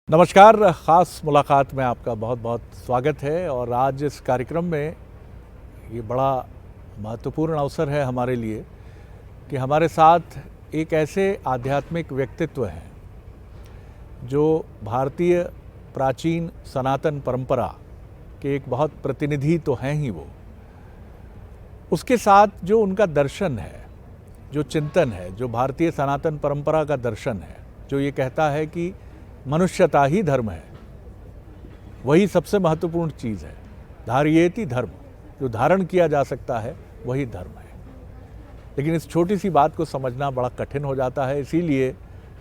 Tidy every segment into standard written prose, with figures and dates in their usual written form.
नमस्कार। ख़ास मुलाकात में आपका बहुत बहुत स्वागत है। और आज इस कार्यक्रम में ये बड़ा महत्वपूर्ण अवसर है हमारे लिए कि हमारे साथ एक ऐसे आध्यात्मिक व्यक्तित्व हैं जो भारतीय प्राचीन सनातन परंपरा के एक बहुत प्रतिनिधि तो हैं ही वो, उसके साथ जो उनका दर्शन है, जो चिंतन है, जो भारतीय सनातन परंपरा का दर्शन है, जो ये कहता है कि मनुष्यता ही धर्म है, वही सबसे महत्वपूर्ण चीज़ है। धार्येति धर्म, जो धारण किया जा सकता है वही धर्म है। लेकिन इस छोटी सी बात को समझना बड़ा कठिन हो जाता है, इसीलिए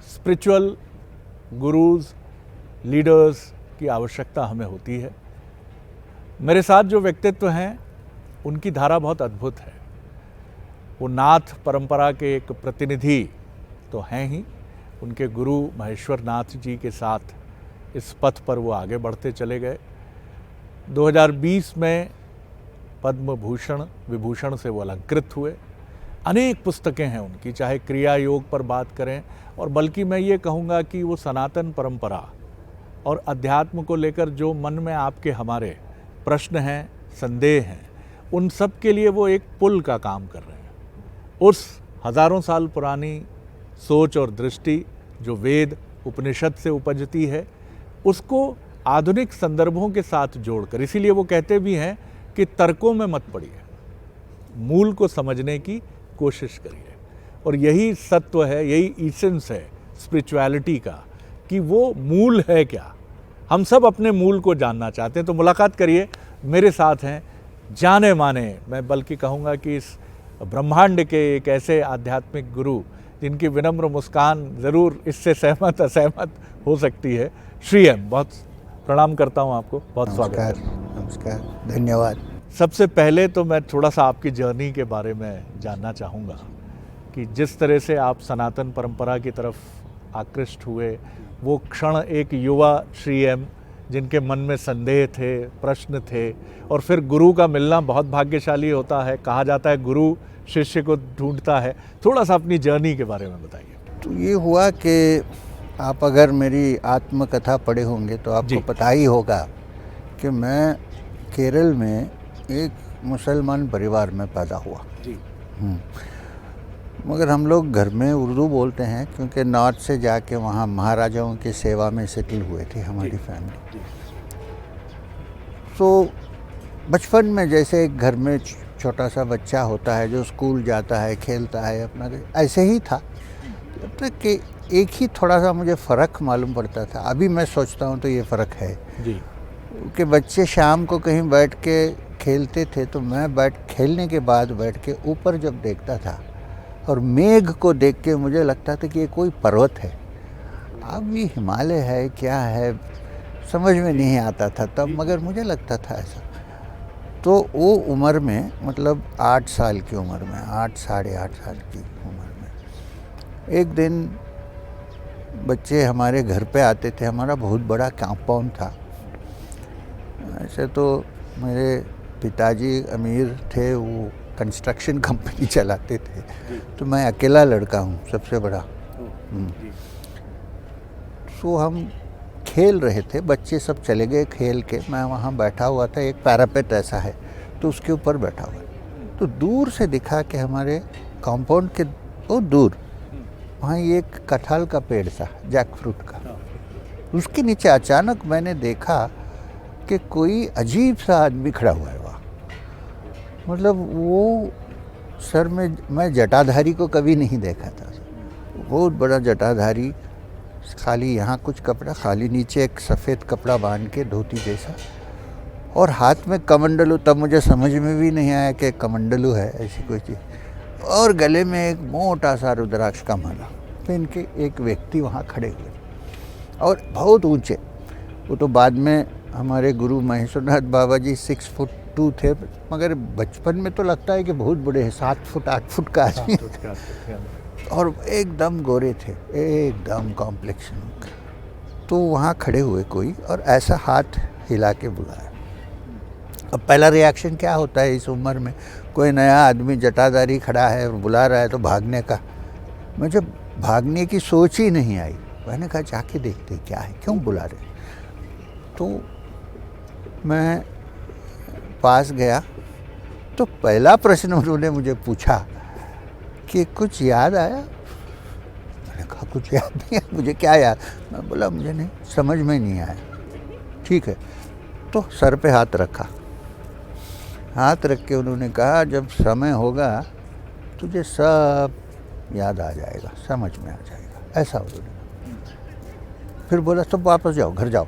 स्पिरिचुअल गुरुज, लीडर्स की आवश्यकता हमें होती है। मेरे साथ जो व्यक्तित्व हैं उनकी धारा बहुत अद्भुत है। वो नाथ परंपरा के एक प्रतिनिधि तो हैं ही, उनके गुरु महेश्वर नाथ जी के साथ इस पथ पर वो आगे बढ़ते चले गए। 2020 में पद्म भूषण विभूषण से वो अलंकृत हुए। अनेक पुस्तकें हैं उनकी, चाहे क्रिया योग पर बात करें, और बल्कि मैं ये कहूँगा कि वो सनातन परंपरा और अध्यात्म को लेकर जो मन में आपके हमारे प्रश्न हैं, संदेह हैं, उन सब के लिए वो एक पुल का काम कर रहे हैं। उस हज़ारों साल पुरानी सोच और दृष्टि जो वेद उपनिषद से उपजती है, उसको आधुनिक संदर्भों के साथ जोड़कर, इसीलिए वो कहते भी हैं कि तर्कों में मत पड़िए, मूल को समझने की कोशिश करिए। और यही सत्व है, यही इसेंस है स्पिरिचुअलिटी का, कि वो मूल है क्या। हम सब अपने मूल को जानना चाहते हैं। तो मुलाकात करिए, मेरे साथ हैं जाने माने, मैं बल्कि कहूँगा कि इस ब्रह्मांड के एक ऐसे आध्यात्मिक गुरु जिनकी विनम्र मुस्कान ज़रूर इससे सहमत असहमत हो सकती है। श्री एम, बहुत प्रणाम करता हूँ आपको, बहुत स्वागत है। नमस्कार, धन्यवाद। सबसे पहले तो मैं थोड़ा सा आपकी जर्नी के बारे में जानना चाहूँगा कि जिस तरह से आप सनातन परंपरा की तरफ आकृष्ट हुए, वो क्षण एक युवा श्री एम जिनके मन में संदेह थे, प्रश्न थे, और फिर गुरु का मिलना बहुत भाग्यशाली होता है। कहा जाता है गुरु शिष्य को ढूंढता है। थोड़ा सा अपनी जर्नी के बारे में बताइए। तो ये हुआ कि आप अगर मेरी आत्मकथा पढ़े होंगे तो आपको पता ही होगा कि मैं केरल में एक मुसलमान परिवार में पैदा हुआ जी। मगर हम लोग घर में उर्दू बोलते हैं क्योंकि नॉर्थ से जाके वहाँ महाराजाओं की सेवा में सेटल हुए थे हमारी फैमिली। तो बचपन में जैसे एक घर में छोटा सा बच्चा होता है जो स्कूल जाता है, खेलता है अपना, ऐसे ही था। जब तक कि एक ही थोड़ा सा मुझे फ़र्क मालूम पड़ता था। अभी मैं सोचता हूँ तो ये फ़र्क है जी, कि बच्चे शाम को कहीं बैठ के खेलते थे तो मैं खेलने के बाद बैठ के ऊपर जब देखता था और मेघ को देख के मुझे लगता था कि ये कोई पर्वत है। अब ये हिमालय है क्या है समझ में नहीं आता था तब, मगर मुझे लगता था ऐसा। तो वो उम्र में, मतलब 8 साल की उम्र में, 8 साढ़े 8 साल की उम्र में, एक दिन बच्चे हमारे घर पे आते थे। हमारा बहुत बड़ा कंपाउंड था। ऐसे तो मेरे पिताजी अमीर थे, वो कंस्ट्रक्शन कंपनी चलाते थे, तो मैं अकेला लड़का हूँ, सबसे बड़ा। तो हम खेल रहे थे, बच्चे सब चले गए खेल के, मैं वहाँ बैठा हुआ था। एक पैरापेट ऐसा है तो उसके ऊपर बैठा हुआ। तो दूर से दिखा कि हमारे कंपाउंड के वो दूर वहाँ एक कटहल का पेड़ था, जैक फ्रूट का। उसके नीचे अचानक मैंने देखा कि कोई अजीब सा आदमी खड़ा हुआ है वहाँ। मतलब वो सर में, मैं जटाधारी को कभी नहीं देखा था। बहुत बड़ा जटाधारी, खाली यहाँ कुछ कपड़ा, खाली नीचे एक सफ़ेद कपड़ा बांध के, धोती जैसा, और हाथ में कमंडलू। तब मुझे समझ में भी नहीं आया कि कमंडलू है ऐसी कोई चीज़, और गले में एक मोटा सा रुद्राक्ष का माला पहन के एक व्यक्ति वहाँ खड़े हुए, और बहुत ऊंचे। वो तो बाद में हमारे गुरु महेश्वरनाथ बाबा जी 6 फुट 2 थे, मगर बचपन में तो लगता है कि बहुत बड़े हैं, 7 फुट 8 फुट का आदमी, और एकदम गोरे थे, एकदम कॉम्प्लेक्शन। तो वहाँ खड़े हुए कोई, और ऐसा हाथ हिला के बुलाया। अब पहला रिएक्शन क्या होता है इस उम्र में, कोई नया आदमी जटाधारी खड़ा है और बुला रहा है तो भागने का। मुझे भागने की सोच ही नहीं आई। मैंने कहा जाके देखते क्या है, क्यों बुला रहे। तो मैं पास गया तो पहला प्रश्न उन्होंने मुझे पूछा कि कुछ याद आया। मैंने कहा कुछ याद नहीं आया, मुझे क्या याद। मैं बोला मुझे नहीं, समझ में नहीं आया। ठीक है, तो सर पे हाथ रखा, हाथ रख के उन्होंने कहा जब समय होगा तुझे सब याद आ जाएगा, समझ में आ जाएगा, ऐसा उन्होंने। फिर बोला सब वापस जाओ, घर जाओ।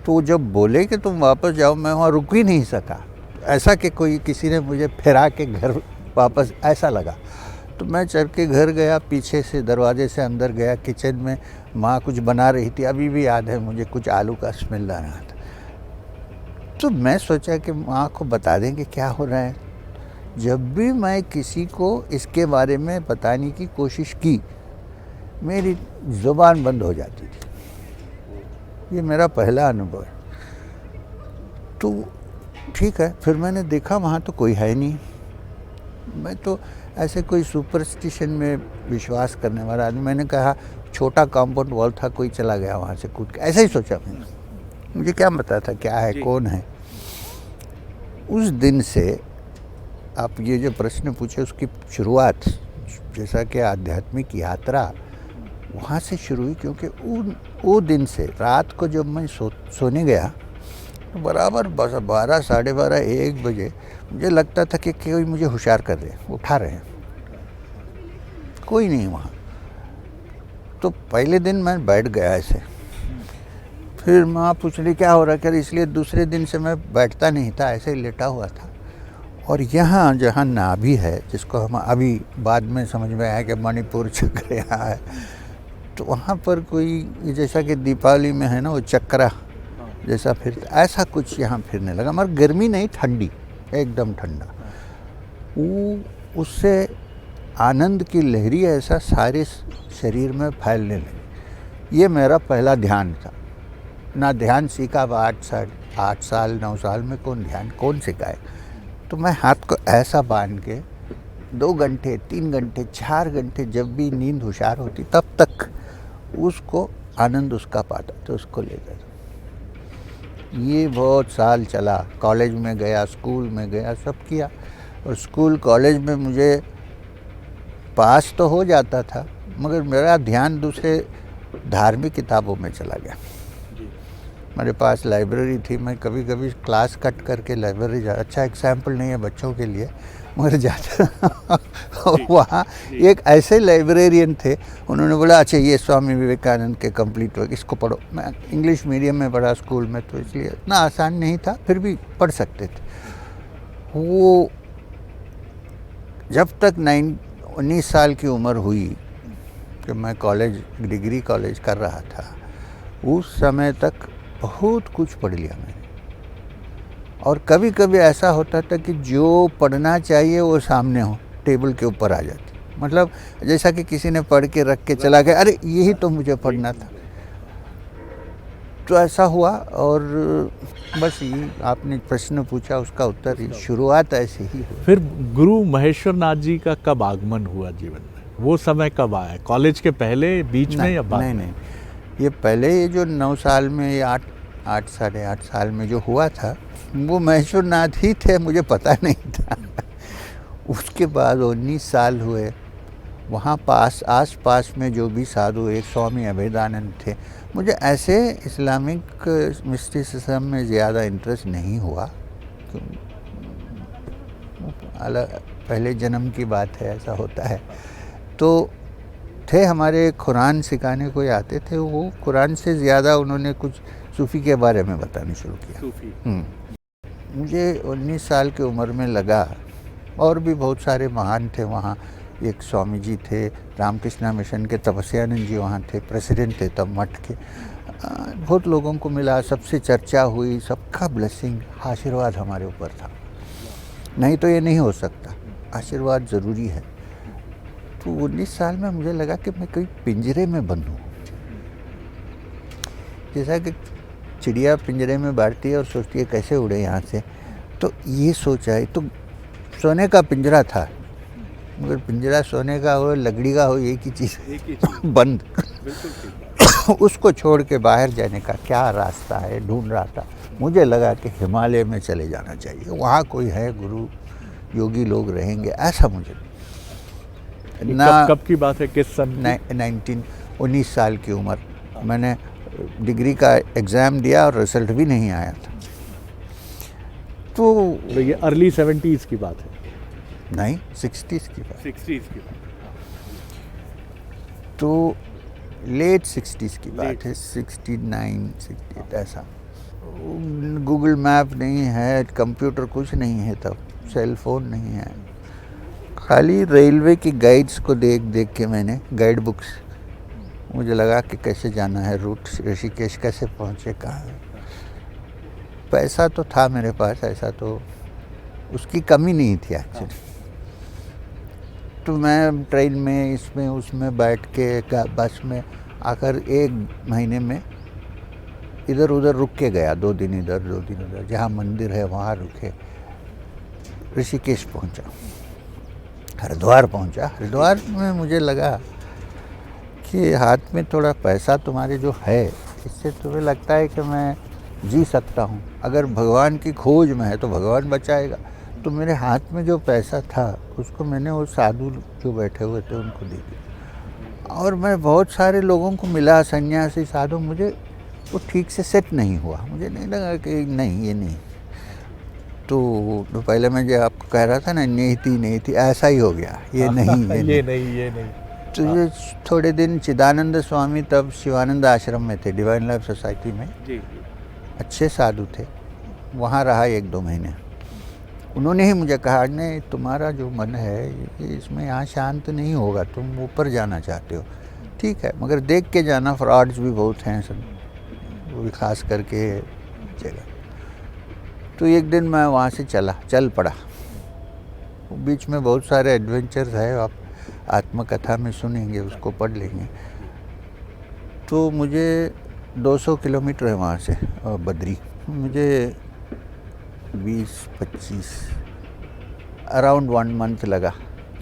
तो जब बोले कि तुम वापस जाओ, मैं वहाँ रुक ही नहीं सका। ऐसा कि कोई किसी ने मुझे फिरा के घर वापस, ऐसा लगा। तो मैं चल के घर गया, पीछे से दरवाजे से अंदर गया। किचन में माँ कुछ बना रही थी, अभी भी याद है मुझे, कुछ आलू का स्मेल आ रहा था। तो मैं सोचा कि माँ को बता देंगे क्या हो रहा है। जब भी मैं किसी को इसके बारे में बताने की कोशिश की, मेरी ज़ुबान बंद हो जाती थी। ये मेरा पहला अनुभव है। तो ठीक है, फिर मैंने देखा वहाँ तो कोई है नहीं। मैं तो ऐसे कोई सुपरस्टिशन में विश्वास करने वाला आदमी, मैंने कहा छोटा कंपाउंड वॉल था, कोई चला गया वहाँ से कूद के, ऐसा ही सोचा मैंने। मुझे क्या पता था क्या है, कौन है। उस दिन से आप ये जो प्रश्न पूछे, उसकी शुरुआत जैसा कि आध्यात्मिक यात्रा वहाँ से शुरू हुई। क्योंकि वो दिन से रात को जब मैं सोने गया, तो बराबर 12, साढ़े 12, 1 बजे मुझे लगता था कि कोई मुझे होशियार कर रहे हैं, उठा रहे हैं। कोई नहीं वहाँ। तो पहले दिन मैं बैठ गया ऐसे, फिर माँ पूछ रही क्या हो रहा है, इसलिए दूसरे दिन से मैं बैठता नहीं था, ऐसे ही लेटा हुआ था। और यहाँ जहाँ नाभि है, जिसको हम अभी बाद में समझ में आया कि मणिपुर चक्र यहाँ है, तो वहाँ पर कोई जैसा कि दीपावली में है ना वो चक्रा जैसा फिर, ऐसा कुछ यहाँ फिरने लगा। मगर गर्मी नहीं, ठंडी, एकदम ठंडा। वो उससे आनंद की लहरी ऐसा सारे शरीर में फैलने लगी। ये मेरा पहला ध्यान था। ना ध्यान सीखा, 8 साल 9 साल में कौन सिखाए। तो मैं हाथ को ऐसा बांध के 2 घंटे, 3 घंटे, 4 घंटे, जब भी नींद होशियार होती तब तक उसको आनंद उसका पाता, तो उसको लेकर ये बहुत साल चला। कॉलेज में गया, स्कूल में गया, सब किया। और स्कूल कॉलेज में मुझे पास तो हो जाता था, मगर मेरा ध्यान दूसरे धार्मिक किताबों में चला गया। मेरे पास लाइब्रेरी थी, मैं कभी कभी क्लास कट करके लाइब्रेरी जा, अच्छा एग्जाम्पल नहीं है बच्चों के लिए, मगर जाता वहाँ एक ऐसे लाइब्रेरियन थे, उन्होंने बोला अच्छा ये स्वामी विवेकानंद के कंप्लीट वर्क, इसको पढ़ो। मैं इंग्लिश मीडियम में पढ़ा स्कूल में, तो इसलिए इतना आसान नहीं था, फिर भी पढ़ सकते थे। वो जब तक 19 साल की उम्र हुई कि मैं कॉलेज, डिग्री कॉलेज कर रहा था, उस समय तक बहुत कुछ पढ़ लिया मैंने। और कभी कभी ऐसा होता था कि जो पढ़ना चाहिए वो सामने हो, टेबल के ऊपर आ जाती, मतलब जैसा कि किसी ने पढ़ के रख के चला गया, अरे यही तो मुझे पढ़ना था। तो ऐसा हुआ। और बस ये आपने प्रश्न पूछा, उसका उत्तर, शुरुआत ऐसे ही हुई। फिर गुरु महेश्वर नाथ जी का कब आगमन हुआ जीवन में? वो समय कब आया? कॉलेज के पहले, बीच में या बाद में? नहीं, ये पहले, ये जो 9 साल में, ये 8 साढ़े 8 साल में जो हुआ था, वो महेश्वर नाथ ही थे, मुझे पता नहीं था। उसके बाद 19 साल हुए। वहाँ आस पास में जो भी साधु, एक स्वामी अभेदानंद थे। मुझे ऐसे इस्लामिक मिस्टिसिज्म में ज़्यादा इंटरेस्ट नहीं हुआ, अलग पहले जन्म की बात है, ऐसा होता है। तो थे हमारे कुरान सिखाने को आते थे, वो कुरान से ज़्यादा उन्होंने कुछ सूफ़ी के बारे में बताना शुरू किया। मुझे 19 साल की उम्र में लगा, और भी बहुत सारे महान थे वहाँ। एक स्वामी जी थे, रामकृष्णा मिशन के तपस्यानंद जी वहाँ थे, प्रेसिडेंट थे तब मठ के। बहुत लोगों को मिला, सबसे चर्चा हुई, सबका ब्लेसिंग, आशीर्वाद हमारे ऊपर था। नहीं तो ये नहीं हो सकता, आशीर्वाद ज़रूरी है। तो 19 साल में मुझे लगा कि मैं कोई पिंजरे में बंद हूँ। जैसा कि चिड़िया पिंजरे में बैठती है और सोचती है कैसे उड़े यहाँ से, तो ये सोचा है। तो सोने का पिंजरा था, मगर पिंजरा सोने का हो लकड़ी का हो एक ही चीज़ एक ही चीज़। बंद। बिल्कुल ठीक। उसको छोड़ के बाहर जाने का क्या रास्ता है ढूंढ रहा था। मुझे लगा कि हिमालय में चले जाना चाहिए, वहाँ कोई है गुरु योगी लोग रहेंगे, ऐसा मुझे ना। कब की बात है, किस सन की? 19 साल की उम्र, मैंने डिग्री का एग्ज़ाम दिया और रिजल्ट भी नहीं आया था। तो ये अर्ली 70s की बात है। नहीं 60s की बात, 60s की बात। तो लेट 60s की बात है, 69 68 ऐसा। गूगल मैप नहीं है, कंप्यूटर कुछ नहीं है तब, सेल फोन नहीं है। खाली रेलवे की गाइड्स को देख देख के मैंने, गाइड बुक्स, मुझे लगा कि कैसे जाना है, रूट ऋषिकेश कैसे पहुँचे, कहाँ। पैसा तो था मेरे पास, ऐसा तो उसकी कमी नहीं थी एक्चुअली। तो मैं ट्रेन में इसमें उसमें बैठ के बस में आकर 1 महीने में इधर उधर रुक के गया, 2 दिन इधर 2 दिन उधर, जहाँ मंदिर है वहाँ रुके। ऋषिकेश पहुँचा, हरिद्वार पहुँचा। हरिद्वार में मुझे लगा कि हाथ में थोड़ा पैसा तुम्हारे जो है, इससे तुम्हें लगता है कि मैं जी सकता हूँ। अगर भगवान की खोज में है तो भगवान बचाएगा। तो मेरे हाथ में जो पैसा था उसको मैंने वो साधु जो बैठे हुए थे उनको दे दिया। और मैं बहुत सारे लोगों को मिला, सन्यासी साधु, मुझे वो ठीक से सेट नहीं हुआ। मुझे नहीं लगा कि नहीं ये नहीं। तो पहले मैं जो आपको कह रहा था ना, नहीं थी ऐसा ही हो गया, ये नहीं ये नहीं। तो ये थोड़े दिन चिदानंद स्वामी तब शिवानंद आश्रम में थे, डिवाइन लाइफ सोसाइटी में। जी। अच्छे साधु थे, वहाँ रहा 1-2 महीने। उन्होंने ही मुझे कहा, नहीं तुम्हारा जो मन है इसमें यहाँ शांत नहीं होगा, तुम ऊपर जाना चाहते हो, ठीक है, मगर देख के जाना, फ्रॉड्स भी बहुत हैं सब, वो भी खास करके जगह। तो एक दिन मैं वहाँ से चल पड़ा। बीच में बहुत सारे एडवेंचर्स है, आप आत्मकथा में सुनेंगे, उसको पढ़ लेंगे। तो मुझे 200 किलोमीटर है वहाँ से बद्री, मुझे 20-25 अराउंड 1 मंथ लगा,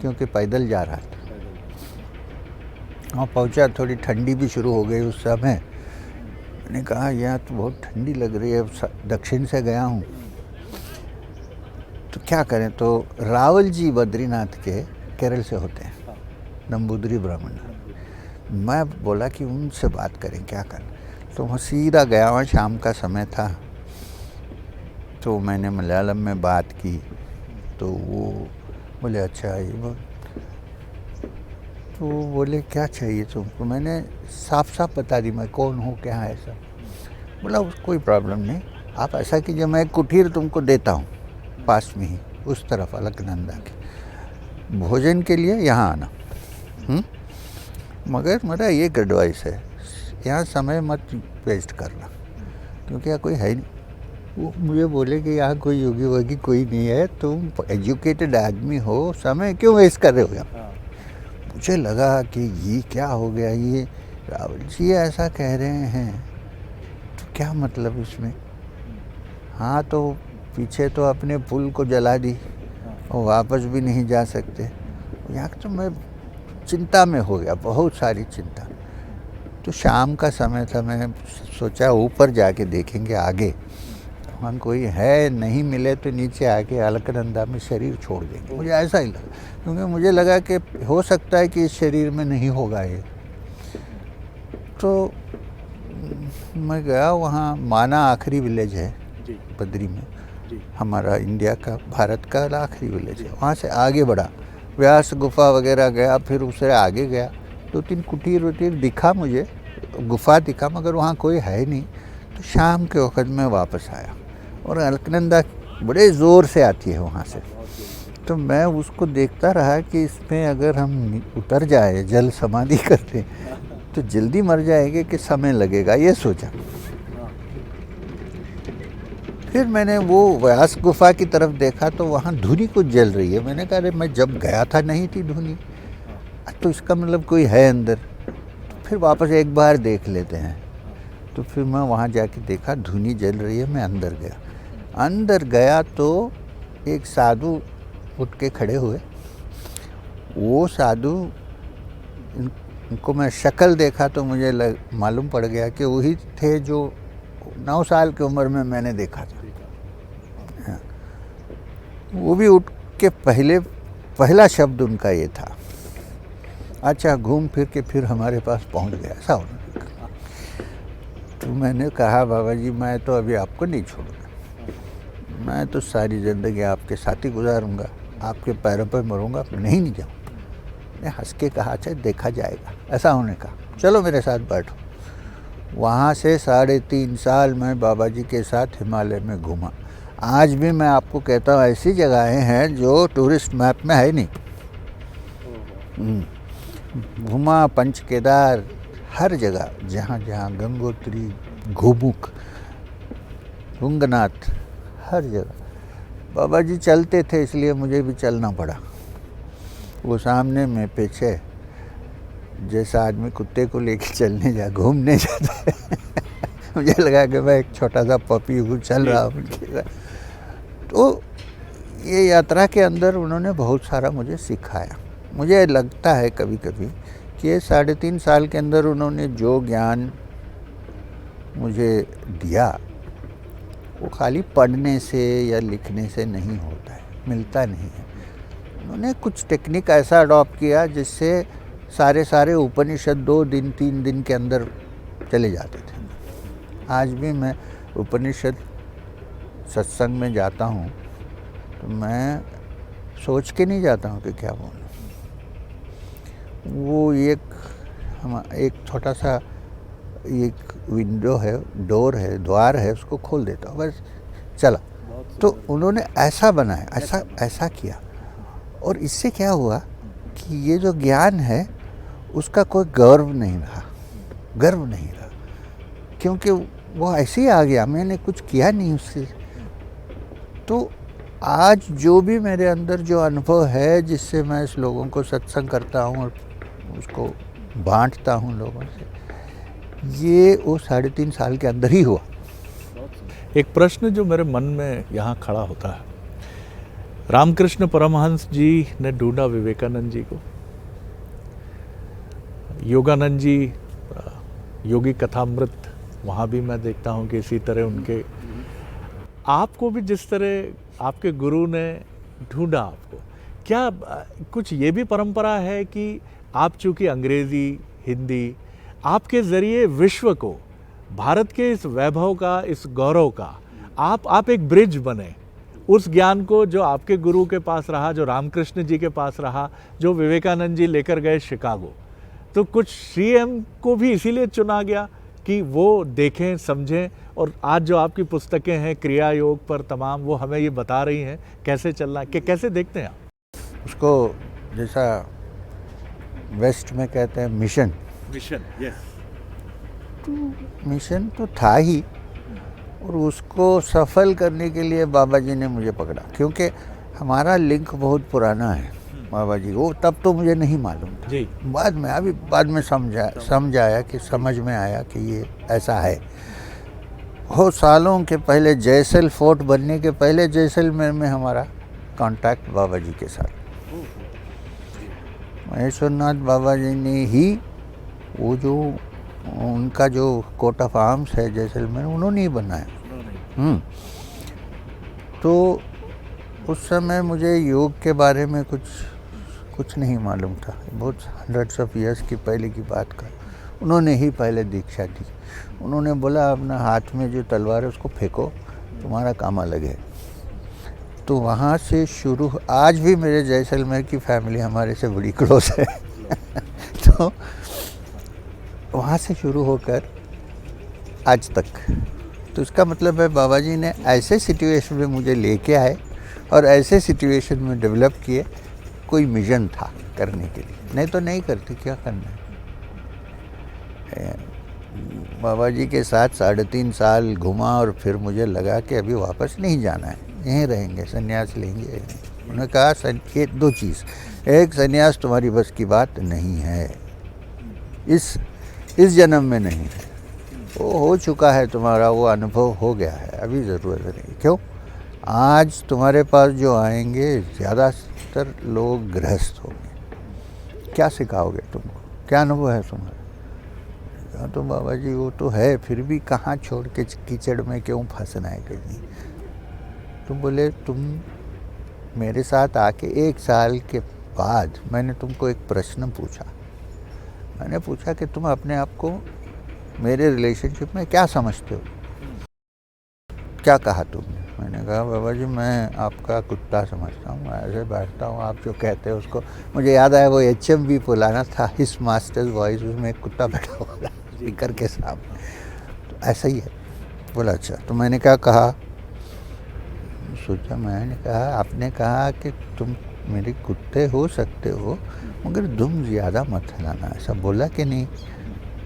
क्योंकि पैदल जा रहा था। वहाँ पहुँचा, थोड़ी ठंडी भी शुरू हो गई उस समय। मैंने कहा यहाँ तो बहुत ठंडी लग रही है, दक्षिण से गया हूँ तो क्या करें। तो रावल जी बद्रीनाथ के केरल से होते हैं, नंबूदरी ब्राह्मण। मैं बोला कि उनसे बात करें, क्या करें। तो वहाँ सीधा गया, वहाँ शाम का समय था। तो मैंने मलयालम में बात की, तो वो बोले अच्छा ये बोल। तो बोले क्या चाहिए तुमको। मैंने साफ साफ बता दी मैं कौन हूँ, क्या है सब। बोला कोई प्रॉब्लम नहीं, आप ऐसा कीजिए, मैं एक कुटीर तुमको देता हूँ पास में ही, उस तरफ अलकनंदा के, भोजन के लिए यहाँ आना। मगर मेरा एक एडवाइस है, यहाँ समय मत वेस्ट करना, क्योंकि यहाँ कोई है नहीं। वो मुझे बोले कि यहाँ कोई योगी वोगी कोई नहीं है, तुम एजुकेटेड आदमी हो, समय क्यों वेस्ट कर रहे हो यहाँ। मुझे लगा कि ये क्या हो गया, ये रावल जी ऐसा कह रहे हैं तो क्या मतलब इसमें। हाँ, तो पीछे तो अपने पुल को जला दी और वापस भी नहीं जा सकते। यहाँ तो मैं चिंता में हो गया, बहुत सारी चिंता। तो शाम का समय था, मैं सोचा ऊपर जाके देखेंगे आगे, वहाँ कोई है, नहीं मिले तो नीचे आके अलकनंदा में शरीर छोड़ देंगे। मुझे ऐसा ही लगा, क्योंकि मुझे लगा कि हो सकता है कि इस शरीर में नहीं होगा ये। तो मैं गया वहाँ, माना आखिरी विलेज है बद्री में, हमारा इंडिया का, भारत का आखिरी विलेज है। वहाँ से आगे बढ़ा, व्यास गुफा वगैरह गया, फिर उससे आगे गया, 2-3 कुटीर वुटीर दिखा मुझे, गुफा दिखा, मगर वहाँ कोई है नहीं। तो शाम के वक्त में वापस आया, और अलकनंदा बड़े ज़ोर से आती है वहाँ से। तो मैं उसको देखता रहा कि इसमें अगर हम उतर जाए, जल समाधि करते, तो जल्दी मर जाएंगे कि समय लगेगा, ये सोचा। फिर मैंने वो व्यास गुफा की तरफ देखा, तो वहाँ धुनी कुछ जल रही है। मैंने कहा अरे मैं जब गया था नहीं थी धुनी, तो इसका मतलब कोई है अंदर। तो फिर वापस एक बार देख लेते हैं। तो फिर मैं वहाँ जाके देखा धुनी जल रही है, मैं अंदर गया। अंदर गया तो एक साधु उठ के खड़े हुए, वो साधु, इनको मैं शक्ल देखा तो मुझे मालूम पड़ गया कि वही थे जो 9 साल की उम्र में मैंने देखा था। हाँ। वो भी उठ के पहला शब्द उनका ये था, अच्छा घूम फिर के फिर हमारे पास पहुंच गया, ऐसा होना। तो मैंने कहा बाबा जी मैं तो अभी आपको नहीं छोड़ूंगा, मैं तो सारी ज़िंदगी आपके साथ ही गुजारूंगा, आपके पैरों पर मरूंगा, नहीं जाऊँ। मैं हंस के कहा अच्छा देखा जाएगा, ऐसा होने का, चलो मेरे साथ बैठो। वहाँ से 3.5 साल मैं बाबा जी के साथ हिमालय में घूमा। आज भी मैं आपको कहता हूँ ऐसी जगहें हैं जो टूरिस्ट मैप में है नहीं। घुमा पंच केदार, हर जगह जहाँ जहाँ गंगोत्री, घुमुक, तुंगनाथ, हर जगह बाबा जी चलते थे, इसलिए मुझे भी चलना पड़ा। वो सामने में पीछे, जैसा आदमी कुत्ते को लेके चलने घूमने जाता है मुझे लगा कि मैं एक छोटा सा पपी हूँ, चल रहा हूँ उनके साथ। तो ये यात्रा के अंदर उन्होंने बहुत सारा मुझे सिखाया। मुझे लगता है कभी कभी कि ये 3.5 साल के अंदर उन्होंने जो ज्ञान मुझे दिया वो खाली पढ़ने से या लिखने से नहीं होता है, मिलता नहीं है। उन्होंने कुछ टेक्निक ऐसा अडॉप्ट किया जिससे सारे उपनिषद 2 दिन 3 दिन के अंदर चले जाते थे। आज भी मैं उपनिषद सत्संग में जाता हूँ तो मैं सोच के नहीं जाता हूँ कि क्या बोलूँ। वो एक छोटा सा एक विंडो है, डोर है, द्वार है, उसको खोल देता हूँ, बस चला। तो उन्होंने ऐसा बनाया, ऐसा किया, और इससे क्या हुआ कि ये जो ज्ञान है उसका कोई गर्व नहीं रहा, क्योंकि वो ऐसे ही आ गया, मैंने कुछ किया नहीं उससे। तो आज जो भी मेरे अंदर जो अनुभव है, जिससे मैं इस लोगों को सत्संग करता हूँ और उसको बांटता हूँ लोगों से, ये वो 3.5 साल के अंदर ही हुआ। एक प्रश्न जो मेरे मन में यहाँ खड़ा होता है, रामकृष्ण परमहंस जी ने ढूंढा विवेकानंद जी को, योगानंद जी योगी कथामृत, वहाँ भी मैं देखता हूँ कि इसी तरह उनके, आपको भी जिस तरह आपके गुरु ने ढूंढा आपको, क्या कुछ ये भी परंपरा है कि आप चूँकि अंग्रेज़ी, हिंदी, आपके ज़रिए विश्व को, भारत के इस वैभव का, इस गौरव का आप एक ब्रिज बने, उस ज्ञान को जो आपके गुरु के पास रहा, जो रामकृष्ण जी के पास रहा, जो विवेकानंद जी लेकर गए शिकागो, तो कुछ सीएम को भी इसीलिए चुना गया कि वो देखें, समझें, और आज जो आपकी पुस्तकें हैं क्रिया योग पर तमाम, वो हमें ये बता रही हैं कैसे चलना है, कि कैसे देखते हैं आप उसको? जैसा वेस्ट में कहते हैं मिशन, यस, तो मिशन तो था ही, और उसको सफल करने के लिए बाबा जी ने मुझे पकड़ा, क्योंकि हमारा लिंक बहुत पुराना है बाबा जी। वो तब तो मुझे नहीं मालूम था जी, बाद में समझ आया कि समझ में आया कि ये ऐसा है। बहुत सालों के पहले, जैसल फोर्ट बनने के पहले जैसलमेर में हमारा कांटेक्ट बाबा जी के साथ, महेश्वरनाथ बाबा जी ने ही वो जो उनका जो कोट ऑफ आर्म्स है जैसलमेर, उन्होंने ही बनाया। तो उस समय मुझे योग के बारे में कुछ नहीं मालूम था, बहुत 100 ऑफ ईयर्स की पहले की बात का। उन्होंने ही पहले दीक्षा दी। उन्होंने बोला अपना हाथ में जो तलवार है उसको फेंको, तुम्हारा काम अलग है। तो वहाँ से शुरू, आज भी मेरे जैसलमेर की फैमिली हमारे से बड़ी क्लोज है तो वहाँ से शुरू होकर आज तक। तो इसका मतलब है बाबा जी ने ऐसे सिचुएशन में मुझे लेके आए और ऐसे सिचुएशन में डेवलप किए, कोई मिशन था करने के लिए, नहीं तो नहीं करती, क्या करना है। बाबा जी के साथ 3.5 साल घुमा और फिर मुझे लगा कि अभी वापस नहीं जाना है, यहीं रहेंगे, संन्यास लेंगे। उन्होंने कहा ये 2 चीज़, एक संन्यास तुम्हारी बस की बात नहीं है, इस जन्म में नहीं है, वो हो चुका है तुम्हारा, वो अनुभव हो गया है, अभी ज़रूरत नहीं। क्यों? आज तुम्हारे पास जो आएंगे ज़्यादातर लोग गृहस्थ होंगे, क्या सिखाओगे तुमको, क्या अनुभव है तुम्हारा? कहा तो बाबा जी वो तो है, फिर भी कहाँ छोड़ के कीचड़ में क्यों फंसना है कहीं। तो बोले तुम मेरे साथ आके 1 साल के बाद मैंने तुमको एक प्रश्न पूछा। मैंने पूछा कि तुम अपने आप को मेरे रिलेशनशिप में क्या समझते हो? क्या कहा तुमने? मैंने कहा बाबा जी मैं आपका कुत्ता समझता हूँ, मैं ऐसे बैठता हूँ, आप जो कहते हैं उसको। मुझे याद आया वो HMV पुराना था, हिज मास्टर्स वॉइस, उसमें एक कुत्ता बैठा हुआ था स्पीकर के सामने, तो ऐसा ही है। बोला अच्छा, तो मैंने क्या कहा? सोचा, मैंने कहा आपने कहा कि तुम मेरे कुत्ते हो सकते हो मगर दुम ज़्यादा मत हिलाना, ऐसा बोला कि नहीं?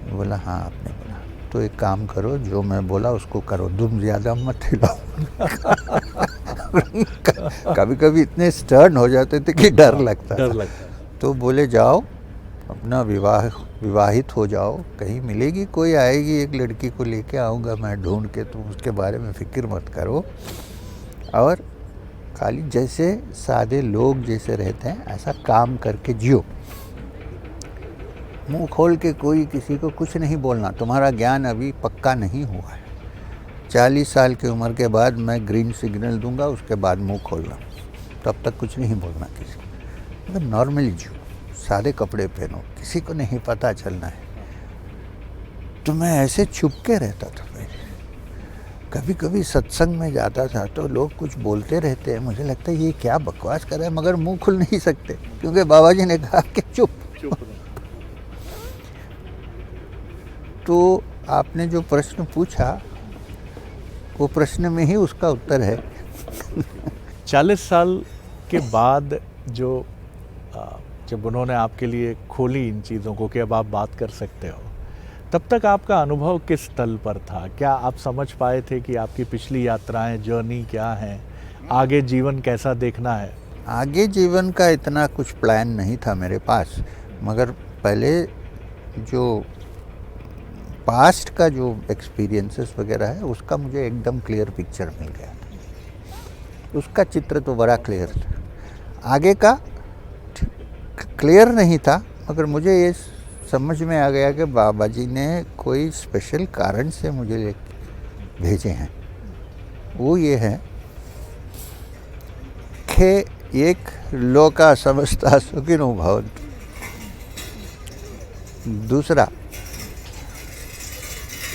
बोला हाँ आपने बोला। तो एक काम करो, जो मैं बोला उसको करो, दुम ज़्यादा मत हिलाओ। कभी कभी इतने स्टर्न हो जाते थे कि डर लगता था। तो बोले जाओ अपना विवाहित हो जाओ, कहीं मिलेगी कोई, आएगी एक लड़की को लेके आऊँगा मैं ढूंढ के, तुम उसके बारे में फिक्र मत करो, और खाली जैसे सादे लोग जैसे रहते हैं ऐसा काम करके जियो। मुंह खोल के कोई किसी को कुछ नहीं बोलना, तुम्हारा ज्ञान अभी पक्का नहीं हुआ है। 40 साल की उम्र के बाद मैं ग्रीन सिग्नल दूंगा, उसके बाद मुंह खोलना, तब तक कुछ नहीं बोलना किसी को। मतलब नॉर्मली जियो, सादे कपड़े पहनो, किसी को नहीं पता चलना है। तो मैं ऐसे छुप के रहता था पहले। कभी कभी सत्संग में जाता था तो लोग कुछ बोलते रहते हैं, मुझे लगता है ये क्या बकवास कर रहा है, मगर मुंह खुल नहीं सकते क्योंकि बाबा जी ने कहा कि चुप। तो आपने जो प्रश्न पूछा वो प्रश्न में ही उसका उत्तर है। 40 साल के बाद जब उन्होंने आपके लिए खोली इन चीज़ों को कि अब आप बात कर सकते हो, तब तक आपका अनुभव किस तल पर था? क्या आप समझ पाए थे कि आपकी पिछली यात्राएं, जर्नी क्या हैं, आगे जीवन कैसा देखना है? आगे जीवन का इतना कुछ प्लान नहीं था मेरे पास, मगर पहले जो पास्ट का जो एक्सपीरियंसेस वगैरह है उसका मुझे एकदम क्लियर पिक्चर मिल गया था। उसका चित्र तो बड़ा क्लियर था, आगे का क्लियर नहीं था, मगर मुझे ये समझ में आ गया कि बाबा जी ने कोई स्पेशल कारण से मुझे भेजे हैं। वो ये है कि एक लोका समस्ता सुखिनो भवन्तु, दूसरा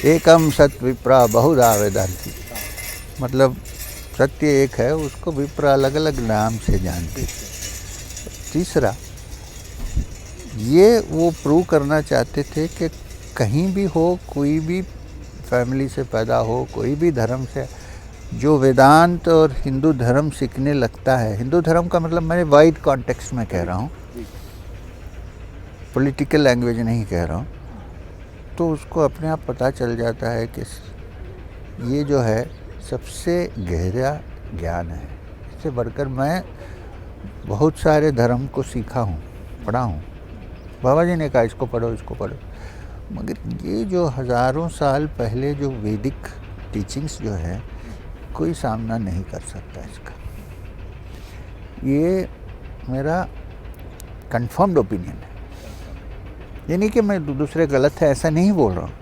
एकम सत विप्रा बहुधा वेदांति, मतलब सत्य एक है, उसको विप्र अलग अलग नाम से जानते। तीसरा ये वो प्रूव करना चाहते थे कि कहीं भी हो, कोई भी फैमिली से पैदा हो, कोई भी धर्म से, जो वेदांत और हिंदू धर्म सीखने लगता है, हिंदू धर्म का मतलब मैं वाइड कॉन्टेक्स्ट में कह रहा हूँ, पॉलिटिकल लैंग्वेज नहीं कह रहा हूँ, तो उसको अपने आप पता चल जाता है कि ये जो है सबसे गहरा ज्ञान है। इससे बढ़कर मैं बहुत सारे धर्म को सीखा हूँ, पढ़ा हूँ। बाबा जी ने कहा इसको पढ़ो, इसको पढ़ो, मगर ये जो हज़ारों साल पहले जो वैदिक टीचिंग्स जो है, कोई सामना नहीं कर सकता इसका। ये मेरा कंफर्म्ड ओपिनियन है, ये नहीं कि मैं दूसरे गलत है ऐसा नहीं बोल रहा हूँ।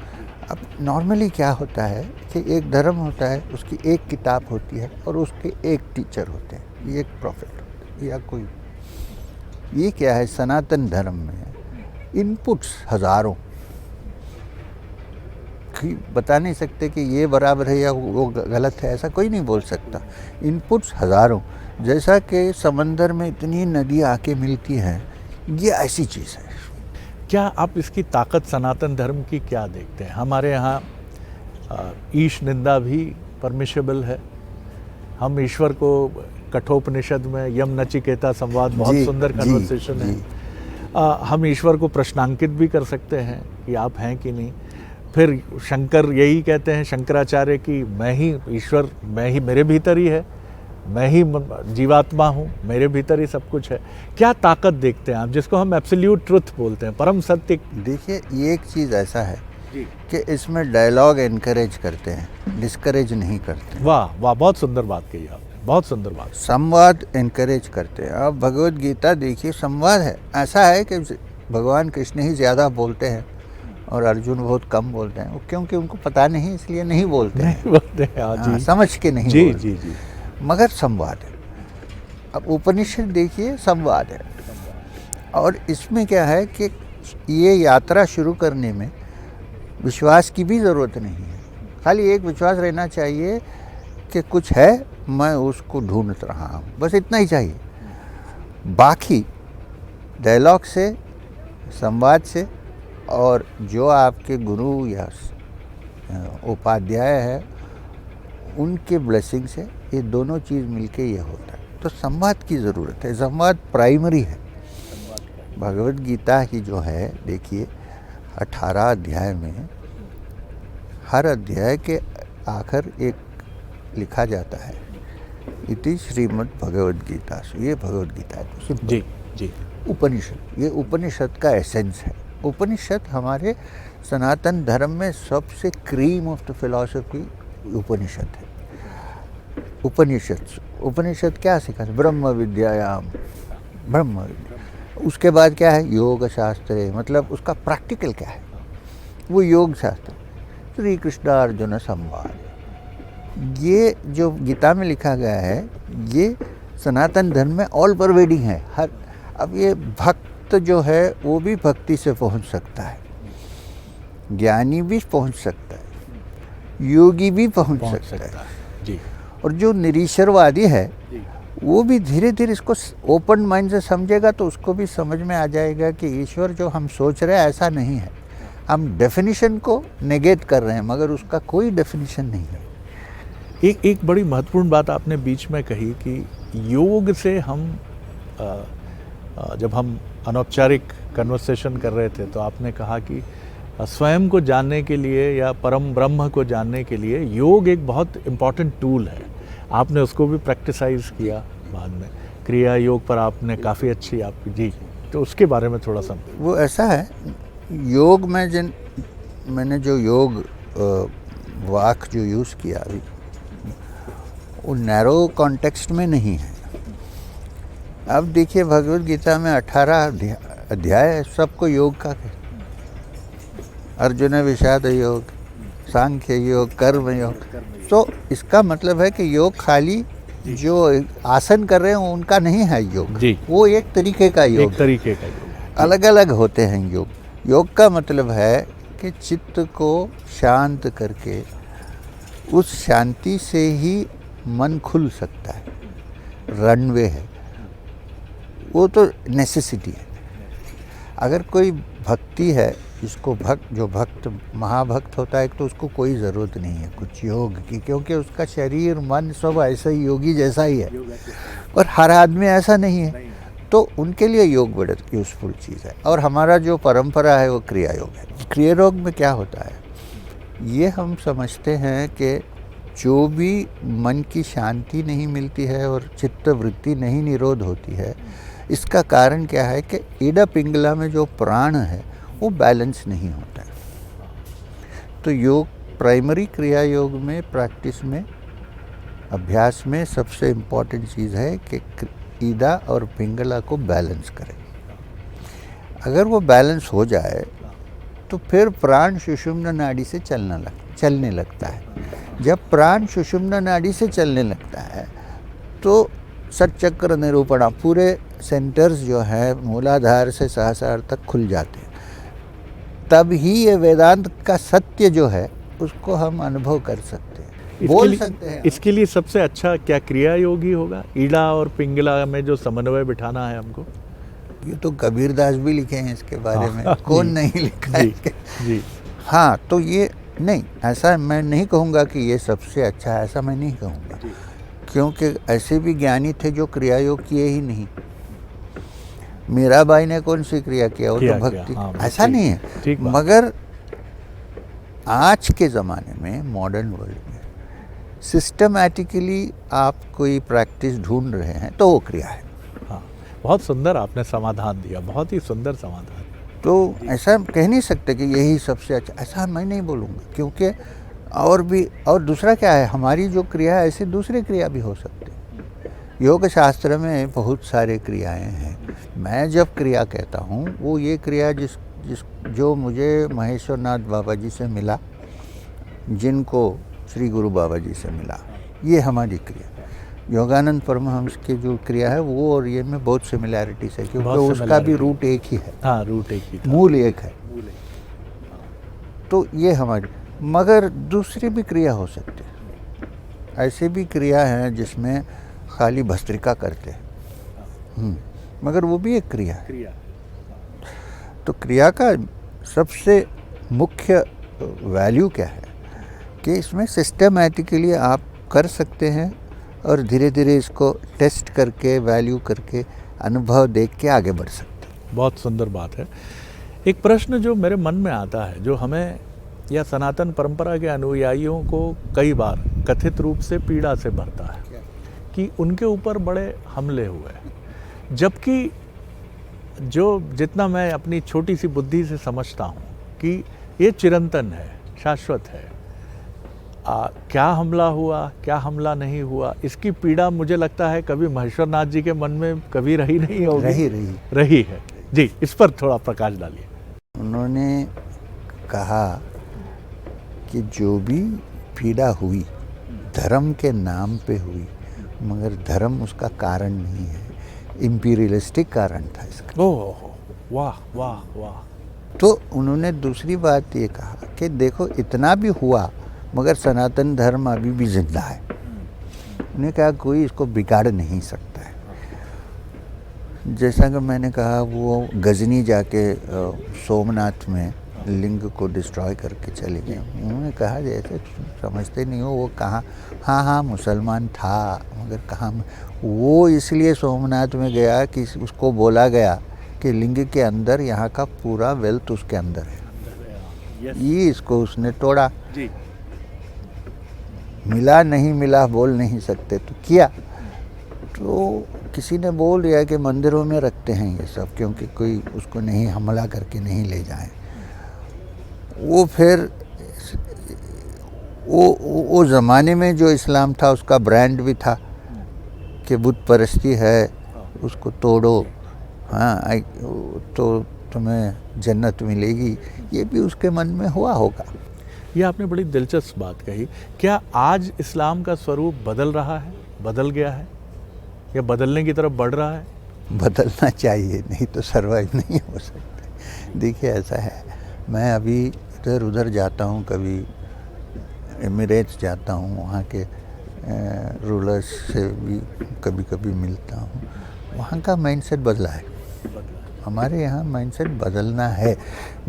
अब नॉर्मली क्या होता है कि एक धर्म होता है, उसकी एक किताब होती है और उसके एक टीचर होते हैं, ये एक प्रॉफिट होता है या कोई। ये क्या है, सनातन धर्म में इनपुट्स हज़ारों, बता नहीं सकते कि ये बराबर है या वो गलत है, ऐसा कोई नहीं बोल सकता। इनपुट्स हज़ारों, जैसा कि समंदर में इतनी नदी आके मिलती हैं, ये ऐसी चीज़ है। क्या आप इसकी ताकत सनातन धर्म की क्या देखते हैं? हमारे यहाँ ईश निंदा भी परमिशेबल है। हम ईश्वर को कठोपनिषद में यम नचिकेता संवाद, बहुत सुंदर कन्वर्सेशन है। हम ईश्वर को प्रश्नांकित भी कर सकते हैं कि आप हैं कि नहीं। फिर शंकर यही कहते हैं, शंकराचार्य, कि मैं ही ईश्वर, मैं ही, मेरे भीतर ही है, मैं ही जीवात्मा हूँ, मेरे भीतर ही सब कुछ है। क्या ताकत देखते हैं आप, जिसको हम एब्सोल्यूट ट्रुथ बोलते हैं, परम सत्य? देखिए, ये एक चीज़ ऐसा है कि इसमें डायलॉग एनकरेज करते हैं, डिस्करेज नहीं करते। वाह वाह, बहुत सुंदर बात कही आपने, बहुत सुंदर बात। संवाद एनकरेज करते हैं। अब भगवत गीता देखिए, संवाद है, ऐसा है कि भगवान कृष्ण ही ज़्यादा बोलते हैं और अर्जुन बहुत कम बोलते हैं, वो क्योंकि उनको पता नहीं इसलिए नहीं बोलते हैं। नहीं बोलते हैं, हाँ हाँ, जी। समझ के नहीं जी बोलते। जी जी। मगर संवाद है। अब उपनिषद देखिए संवाद है, और इसमें क्या है कि ये यात्रा शुरू करने में विश्वास की भी ज़रूरत नहीं है, खाली एक विश्वास रहना चाहिए कि कुछ है, मैं उसको ढूंढ रहा हूँ, बस इतना ही चाहिए। बाकी डायलॉग से, संवाद से, और जो आपके गुरु या उपाध्याय है उनके ब्लेसिंग से, ये दोनों चीज़ मिलके ये होता है। तो संवाद की ज़रूरत है, संवाद प्राइमरी है। भगवद गीता की जो है देखिए 18 अध्याय में, हर अध्याय के आखिर एक लिखा जाता है, इति श्रीमद् भगवद गीता। ये भगवद गीता है तो जी जी। उपनिषद, ये उपनिषद का एसेंस है। उपनिषद हमारे सनातन धर्म में सबसे क्रीम ऑफ द फिलॉसफी उपनिषद है। उपनिषद क्या सिखाते? ब्रह्म विद्यायाम, ब्रह्म विद्या। उसके बाद क्या है? योग शास्त्र, मतलब उसका प्रैक्टिकल क्या है, वो योग शास्त्र। श्री कृष्ण अर्जुन संवाद, ये जो गीता में लिखा गया है, ये सनातन धर्म में ऑल परवेडिंग है। हर, अब ये भक्त जो है वो भी भक्ति से पहुंच सकता है, ज्ञानी भी पहुंच सकता है, योगी भी पहुंच सकता है जी। और जो निरीश्वरवादी है वो भी धीरे धीरे इसको ओपन माइंड से समझेगा तो उसको भी समझ में आ जाएगा कि ईश्वर जो हम सोच रहे हैं ऐसा नहीं है। हम डेफिनेशन को नेगेट कर रहे हैं, मगर उसका कोई डेफिनेशन नहीं है। एक बड़ी महत्वपूर्ण बात आपने बीच में कही कि योग से हम जब हम अनौपचारिक कन्वर्सेशन कर रहे थे तो आपने कहा कि स्वयं को जानने के लिए या परम ब्रह्म को जानने के लिए योग एक बहुत इम्पॉर्टेंट टूल है। आपने उसको भी प्रैक्टिसाइज किया बाद में, क्रिया योग पर आपने काफ़ी अच्छी आपकी जी, तो उसके बारे में थोड़ा सा। वो ऐसा है, योग में मैंने जो योग वाक जो यूज़ किया अभी, वो नैरो कॉन्टेक्स्ट में नहीं है। अब देखिए भगवद गीता में 18 अध्याय है, सबको योग का है। अर्जुन विषाद योग, सांख्य योग, कर्म योग। तो इसका मतलब है कि योग खाली जो आसन कर रहे हैं उनका नहीं है योग जी। वो एक तरीके का योग, एक तरीके का योग, अलग अलग होते हैं योग। योग का मतलब है कि चित्त को शांत करके उस शांति से ही मन खुल सकता है, रनवे है, वो तो नेसेसिटी है। अगर कोई भक्ति है, जिसको जो भक्त महाभक्त होता है, तो उसको कोई ज़रूरत नहीं है कुछ योग की, क्योंकि उसका शरीर मन सब ऐसा ही योगी जैसा ही है। और हर आदमी ऐसा नहीं है, तो उनके लिए योग बड़ा यूज़फुल चीज़ है। और हमारा जो परंपरा है वो क्रिया योग है। क्रिया योग में क्या होता है, ये हम समझते हैं कि जो भी मन की शांति नहीं मिलती है और चित्त वृत्ति नहीं निरोध होती है, इसका कारण क्या है कि इडा पिंगला में जो प्राण है वो बैलेंस नहीं होता है। तो योग प्राइमरी क्रिया योग में, प्रैक्टिस में, अभ्यास में सबसे इम्पॉर्टेंट चीज़ है कि ईदा और पिंगला को बैलेंस करें। अगर वो बैलेंस हो जाए तो फिर प्राण सुषुम्ना नाड़ी से चलने लगता है। जब प्राण सुषुम्ना नाड़ी से चलने लगता है तो सच्चक्र निरूपणा, पूरे सेंटर्स जो है मूलाधार से सहस्रार तक खुल जाते हैं। तब ही ये वेदांत का सत्य जो है उसको हम अनुभव कर सकते हैं, बोल सकते हैं। इसके लिए सबसे अच्छा क्या क्रिया योग ही होगा? ईड़ा और पिंगला में जो समन्वय बिठाना है हमको, ये तो कबीरदास भी लिखे हैं इसके बारे में, कौन नहीं लिखा है जी। हाँ, तो ये नहीं, ऐसा मैं नहीं कहूँगा कि ये सबसे अच्छा है, ऐसा मैं नहीं कहूँगा, क्योंकि ऐसे भी ज्ञानी थे जो क्रिया योग किए ही नहीं। मीराबाई ने कौन सी क्रिया किया, वो तो भक्ति। हाँ, ऐसा नहीं है, मगर आज के ज़माने में, मॉडर्न वर्ल्ड में, सिस्टमैटिकली आप कोई प्रैक्टिस ढूंढ रहे हैं तो वो क्रिया है। हाँ, बहुत सुंदर आपने समाधान दिया, बहुत ही सुंदर समाधान। तो ऐसा कह नहीं सकते कि यही सबसे अच्छा, ऐसा मैं नहीं बोलूँगा, क्योंकि और भी, और दूसरा क्या है, हमारी जो क्रिया है ऐसे दूसरे क्रिया भी हो सकते हैं। योग शास्त्र में बहुत सारे क्रियाएं हैं। मैं जब क्रिया कहता हूँ वो ये क्रिया जो मुझे महेश्वर नाथ बाबा जी से मिला, जिनको श्री गुरु बाबा जी से मिला, ये हमारी क्रिया। योगानंद परमहंस की जो क्रिया है वो और ये में बहुत सिमिलैरिटीज है, क्योंकि उसका भी रूट एक ही है। हाँ, रूट एक ही था। मूल एक है। तो ये हमारी, मगर दूसरी भी क्रिया हो सकती है। ऐसे भी क्रिया हैं जिसमें खाली भस्त्रिका करते हैं, मगर वो भी एक क्रिया है। तो क्रिया का सबसे मुख्य वैल्यू क्या है कि इसमें सिस्टमैटिकली आप कर सकते हैं और धीरे धीरे इसको टेस्ट करके, वैल्यू करके, अनुभव देख के आगे बढ़ सकते हैं। बहुत सुंदर बात है। एक प्रश्न जो मेरे मन में आता है, जो हमें या सनातन परंपरा के अनुयायियों को कई बार कथित रूप से पीड़ा से भरता है कि उनके ऊपर बड़े हमले हुए, जबकि जितना मैं अपनी छोटी सी बुद्धि से समझता हूँ कि ये चिरंतन है, शाश्वत है। क्या हमला हुआ, क्या हमला नहीं हुआ, इसकी पीड़ा मुझे लगता है कभी महेश्वर नाथ जी के मन में कभी रही नहीं होगी। रही है। जी, इस पर थोड़ा प्रकाश डालिए। उन्होंने कहा कि जो भी पीड़ा हुई धर्म के नाम पे हुई, मगर धर्म उसका कारण नहीं है, इम्पीरियलिस्टिक कारण था इसका। ओह, वाह वाह वाह। तो उन्होंने दूसरी बात ये कहा कि देखो इतना भी हुआ मगर सनातन धर्म अभी भी जिंदा है। उन्होंने कहा कोई इसको बिगाड़ नहीं सकता है। जैसा कि मैंने कहा, वो गजनी जाके सोमनाथ में लिंग को डिस्ट्रॉय करके चले गए। उन्होंने कहा जैसे समझते नहीं हो, वो कहाँ, हाँ मुसलमान था मगर कहाँ। वो इसलिए सोमनाथ में गया कि उसको बोला गया कि लिंग के अंदर यहाँ का पूरा वेल्थ उसके अंदर है। ये इसको उसने तोड़ा। मिला नहीं मिला बोल नहीं सकते, तो किया। तो किसी ने बोल दिया कि मंदिरों में रखते हैं ये सब, क्योंकि कोई उसको नहीं हमला करके नहीं ले जाए। वो फिर वो ज़माने में जो इस्लाम था उसका ब्रांड भी था कि बुत परस्ती है, उसको तोड़ो, हाँ तो तुम्हें जन्नत मिलेगी। ये भी उसके मन में हुआ होगा। ये आपने बड़ी दिलचस्प बात कही। क्या आज इस्लाम का स्वरूप बदल रहा है, बदल गया है, या बदलने की तरफ बढ़ रहा है? बदलना चाहिए, नहीं तो सर्वाइव नहीं हो सकते। देखिए ऐसा है, मैं अभी इधर उधर जाता हूँ, कभी एमिरेट्स जाता हूँ, वहाँ के रूलर्स से भी कभी कभी मिलता हूँ। वहाँ का माइंडसेट बदला है। हमारे यहाँ माइंडसेट बदलना है।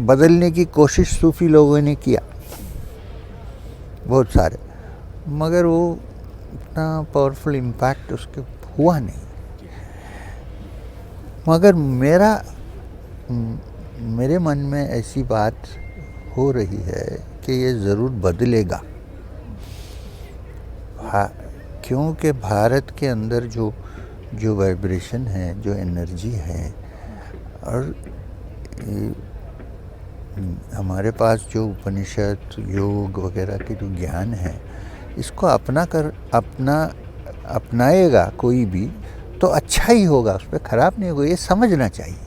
बदलने की कोशिश सूफी लोगों ने किया बहुत सारे, मगर वो इतना पावरफुल इम्पैक्ट उसके हुआ नहीं। मगर मेरे मन में ऐसी बात हो रही है कि ये ज़रूर बदलेगा। क्योंकि भारत के अंदर जो वाइब्रेशन है, जो एनर्जी है, और हमारे पास जो उपनिषद, योग वगैरह के जो ज्ञान है, इसको अपनाएगा कोई भी तो अच्छा ही होगा, उस पर खराब नहीं होगा। ये समझना चाहिए।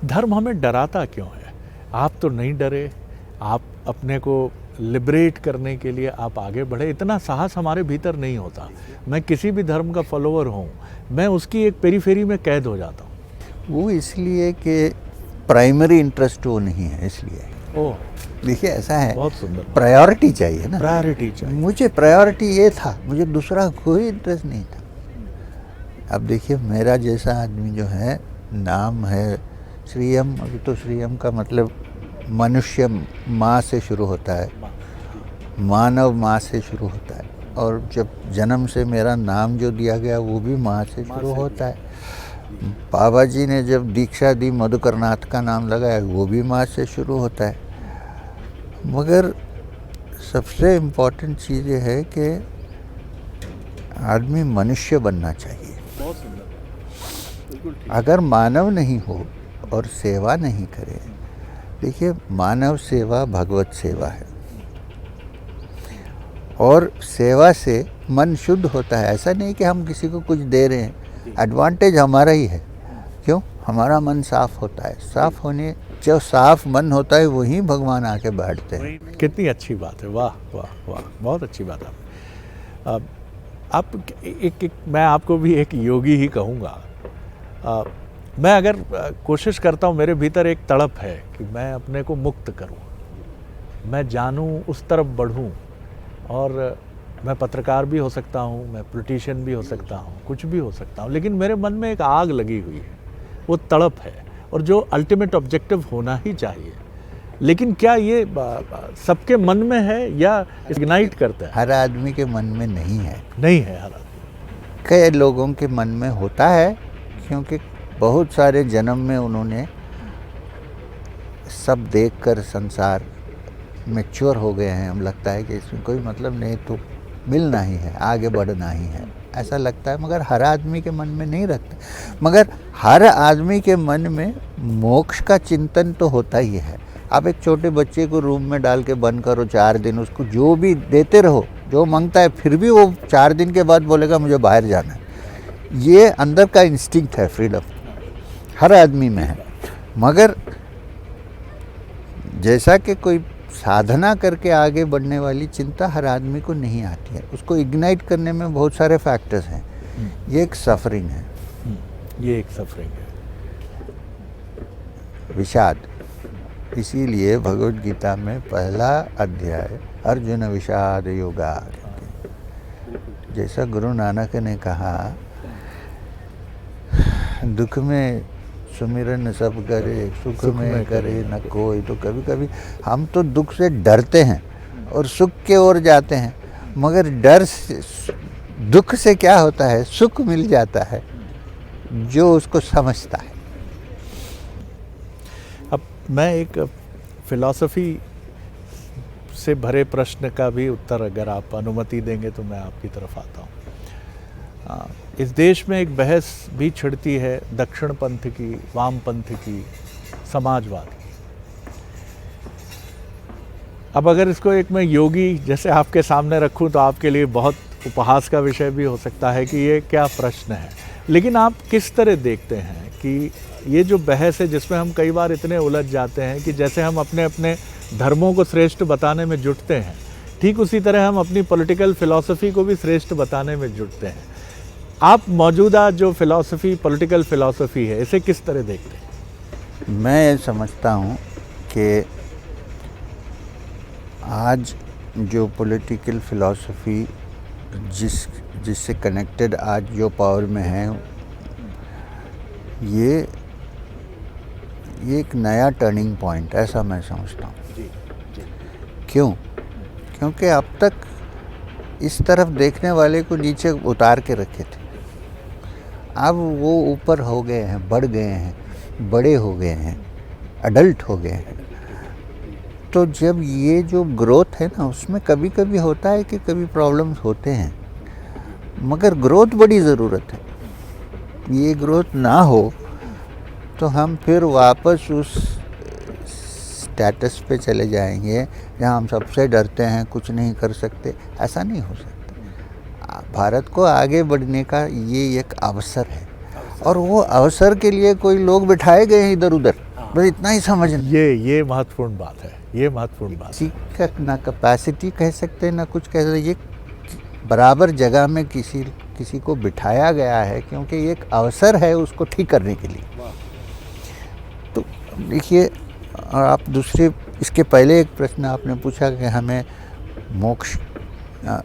धर्म हमें डराता क्यों है? आप तो नहीं डरे, आप अपने को लिबरेट करने के लिए आप आगे बढ़े। इतना साहस हमारे भीतर नहीं होता। मैं किसी भी धर्म का फॉलोअर हूँ, मैं उसकी एक पेरीफेरी में कैद हो जाता हूँ। वो इसलिए कि प्राइमरी इंटरेस्ट वो नहीं है, इसलिए। ओह, देखिए ऐसा है, बहुत सुंदर। प्रायोरिटी चाहिए ना, प्रायोरिटी चाहिए। मुझे प्रायोरिटी ये था, मुझे दूसरा कोई इंटरेस्ट नहीं था। अब देखिए मेरा जैसा आदमी जो है, नाम है श्रीयम। अभी तो श्रीयम का मतलब मनुष्य माँ से शुरू होता है, मानव माँ से शुरू होता है, और जब जन्म से मेरा नाम जो दिया गया वो भी माँ से शुरू होता है। बाबा जी ने जब दीक्षा दी, मधुकरनाथ का नाम लगाया, वो भी माँ से शुरू होता है। मगर सबसे इम्पोर्टेंट चीज़ ये है कि आदमी मनुष्य बनना चाहिए। अगर मानव नहीं हो और सेवा नहीं करे, देखिए मानव सेवा भगवत सेवा है, और सेवा से मन शुद्ध होता है। ऐसा नहीं कि हम किसी को कुछ दे रहे हैं, एडवांटेज हमारा ही है। क्यों? हमारा मन साफ होता है। साफ होने जो साफ मन होता है वही भगवान आके बैठते हैं। कितनी अच्छी बात है, वाह वाह वाह, बहुत अच्छी बात है। आप एक मैं आपको भी एक योगी ही कहूँगा। मैं अगर कोशिश करता हूँ, मेरे भीतर एक तड़प है कि मैं अपने को मुक्त करूँ, मैं जानूँ, उस तरफ बढ़ूँ। और मैं पत्रकार भी हो सकता हूँ, मैं पॉलिटिशियन भी हो सकता हूँ, कुछ भी हो सकता हूँ, लेकिन मेरे मन में एक आग लगी हुई है, वो तड़प है, और जो अल्टीमेट ऑब्जेक्टिव होना ही चाहिए। लेकिन क्या ये सबके मन में है या इग्नाइट करता है? हर आदमी के मन में नहीं है। नहीं है हर आदमी। कई लोगों के मन में होता है, क्योंकि बहुत सारे जन्म में उन्होंने सब देखकर संसार मैच्योर हो गए हैं। हम लगता है कि इसमें कोई मतलब नहीं, तो मिलना ही है, आगे बढ़ना ही है, ऐसा लगता है। मगर हर आदमी के मन में नहीं रखते। मगर हर आदमी के मन में मोक्ष का चिंतन तो होता ही है। आप एक छोटे बच्चे को रूम में डाल के बंद करो 4 दिन, उसको जो भी देते रहो, जो मांगता है, फिर भी वो 4 दिन के बाद बोलेगा मुझे बाहर जाना है। ये अंदर का इंस्टिंक्ट है, फ्रीडम हर आदमी में है। मगर जैसा कि कोई साधना करके आगे बढ़ने वाली चिंता हर आदमी को नहीं आती है, उसको इग्नाइट करने में बहुत सारे फैक्टर्स हैं। ये एक सफरिंग है, ये एक सफरिंग है, विषाद। इसीलिए भगवद गीता में पहला अध्याय अर्जुन विषाद योगा, जैसा गुरु नानक ने कहा, दुख में सुमिरन सब करे, सुख में करे न कोई। तो कभी कभी हम तो दुख से डरते हैं और सुख के ओर जाते हैं, मगर डर से, दुख से क्या होता है, सुख मिल जाता है जो उसको समझता है। अब मैं एक फिलॉसफी से भरे प्रश्न का भी उत्तर, अगर आप अनुमति देंगे तो मैं आपकी तरफ आता हूँ। इस देश में एक बहस भी छिड़ती है दक्षिण पंथ की, वाम पंथ की, समाजवाद की। अब अगर इसको एक मैं योगी जैसे आपके सामने रखूं तो आपके लिए बहुत उपहास का विषय भी हो सकता है कि ये क्या प्रश्न है। लेकिन आप किस तरह देखते हैं कि ये जो बहस है, जिसमें हम कई बार इतने उलझ जाते हैं कि जैसे हम अपने अपने धर्मों को श्रेष्ठ बताने में जुटते हैं, ठीक उसी तरह हम अपनी पॉलिटिकल फिलॉसफी को भी श्रेष्ठ बताने में जुटते हैं। आप मौजूदा जो फिलॉसफी, पॉलिटिकल फिलॉसफी है, इसे किस तरह देखते हैं? मैं समझता हूँ कि आज जो पॉलिटिकल फिलॉसफी जिससे कनेक्टेड आज जो पावर में है, ये एक नया टर्निंग पॉइंट, ऐसा मैं समझता हूँ। क्यों? क्योंकि अब तक इस तरफ देखने वाले को नीचे उतार के रखे थे, अब वो ऊपर हो गए हैं, बढ़ गए हैं, बड़े हो गए हैं, अडल्ट हो गए हैं। तो जब ये जो ग्रोथ है ना, उसमें कभी कभी होता है कि कभी प्रॉब्लम्स होते हैं, मगर ग्रोथ बड़ी ज़रूरत है। ये ग्रोथ ना हो तो हम फिर वापस उस स्टेटस पे चले जाएंगे जहाँ हम सबसे डरते हैं, कुछ नहीं कर सकते। ऐसा नहीं हो सकता। भारत को आगे बढ़ने का ये एक अवसर है, और वो अवसर के लिए कोई लोग बिठाए गए हैं इधर उधर, बस इतना ही समझना। ये महत्वपूर्ण बात है, ये महत्वपूर्ण बात किसी का ना कैपेसिटी कह सकते हैं, ना कुछ कह सकते। ये बराबर जगह में किसी को बिठाया गया है, क्योंकि ये एक अवसर है उसको ठीक करने के लिए। तो देखिए, और आप दूसरे, इसके पहले एक प्रश्न आपने पूछा कि हमें मोक्ष,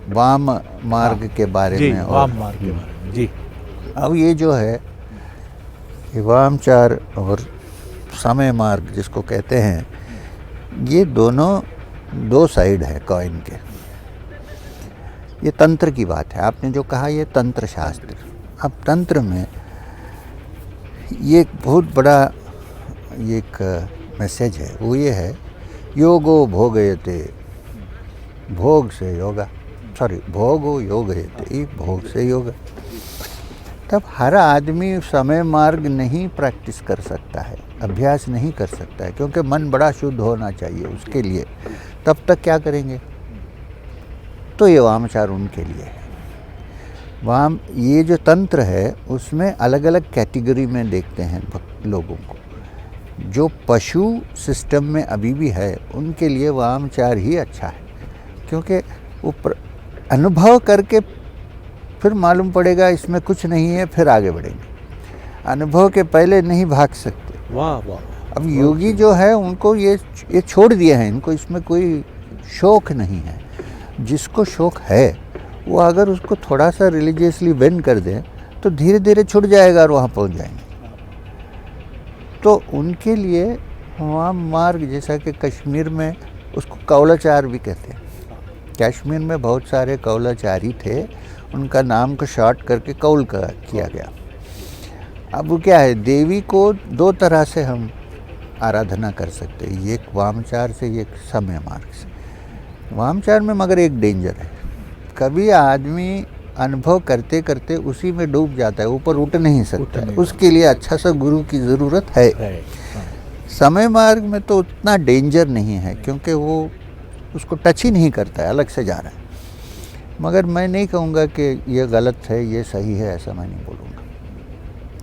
वाम मार्ग के बारे जी, में, वाम मार्ग के बारे में। जी, अब ये जो है, ये वामचार और समय मार्ग जिसको कहते हैं, ये दोनों दो साइड है कॉइन के। ये तंत्र की बात है, आपने जो कहा ये तंत्र शास्त्र। अब तंत्र में ये एक बहुत बड़ा एक मैसेज है, वो ये है, योगो भोगयते, भोग से योगा, भोगो योगयते, भोग से योगा। तब हर आदमी समय मार्ग नहीं प्रैक्टिस कर सकता है, अभ्यास नहीं कर सकता है, क्योंकि मन बड़ा शुद्ध होना चाहिए उसके लिए। तब तक क्या करेंगे? तो ये वामचार उनके लिए है। वहाँ ये जो तंत्र है उसमें अलग अलग कैटेगरी में देखते हैं लोगों को। जो पशु सिस्टम में अभी भी है उनके लिए वामचार ही अच्छा है, क्योंकि वो अनुभव करके फिर मालूम पड़ेगा इसमें कुछ नहीं है, फिर आगे बढ़ेंगे। अनुभव के पहले नहीं भाग सकते। वाह वाह। अब योगी जो है उनको ये छोड़ दिया है, इनको इसमें कोई शौक नहीं है। जिसको शौक है वो अगर उसको थोड़ा सा रिलीजियसली बेंड कर दें तो धीरे धीरे छूट जाएगा और वहाँ पहुँच जाएंगे। तो उनके लिए वहाँ मार्ग, जैसा कि कश्मीर में उसको कौलाचार भी कहते हैं। कश्मीर में बहुत सारे कौलाचारी थे, उनका नाम को शॉर्ट करके कौल का किया गया। अब वो क्या है, देवी को दो तरह से हम आराधना कर सकते हैं, एक वामचार से, एक समय मार्ग से। वामचार में मगर एक डेंजर है, कभी आदमी अनुभव करते करते उसी में डूब जाता है, ऊपर उठ नहीं सकता है। उसके लिए अच्छा सा गुरु की ज़रूरत है। समय मार्ग में तो उतना डेंजर नहीं है, क्योंकि वो उसको टच ही नहीं करता है, अलग से जा रहा है। मगर मैं नहीं कहूँगा कि ये गलत है, ये सही है, ऐसा मैं नहीं बोलूँगा,